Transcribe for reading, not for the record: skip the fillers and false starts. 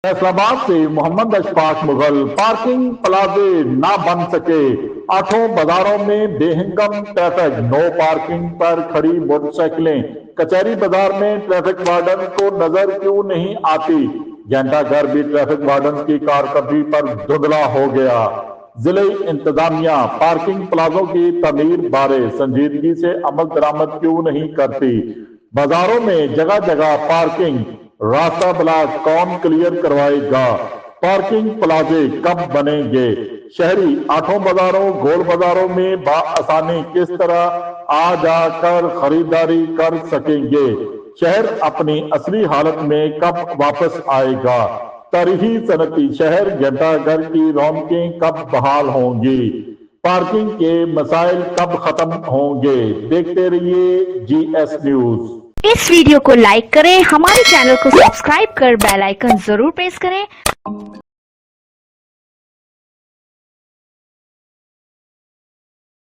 फैसलाबाद से मोहम्मद अशफाक मुगल। पार्किंग प्लाजे ना बन सके, 8 बाजारों में बेहंगम ट्रैफिक। नो पार्किंग पर खड़ी मोटरसाइकिलें। कचहरी बाजार में ट्रैफिक वार्डन को नजर क्यों नहीं आती? घंटाघर भी ट्रैफिक वार्डन की कारकर्दगी पर धुंधला हो गया। जिले इंतजामिया पार्किंग प्लाजों की तमीर बारे संजीदगी से अमल दरामद क्यों नहीं करती? बाजारों में जगह जगह पार्किंग, रास्ता ब्लॉक, कौन क्लियर करवाएगा? पार्किंग प्लाजे कब बनेंगे? शहरी 8 बाजारों गोल बाजारों में बआसानी किस तरह आ जाकर खरीदारी कर सकेंगे? शहर अपनी असली हालत में कब वापस आएगा? तारीखी सनती शहर घंटाघर की रौनकें कब बहाल होंगी? पार्किंग के मसाइल कब खत्म होंगे? देखते रहिए GS न्यूज। इस वीडियो को लाइक करें, हमारे चैनल को सब्सक्राइब कर बेल आइकन जरूर प्रेस करें।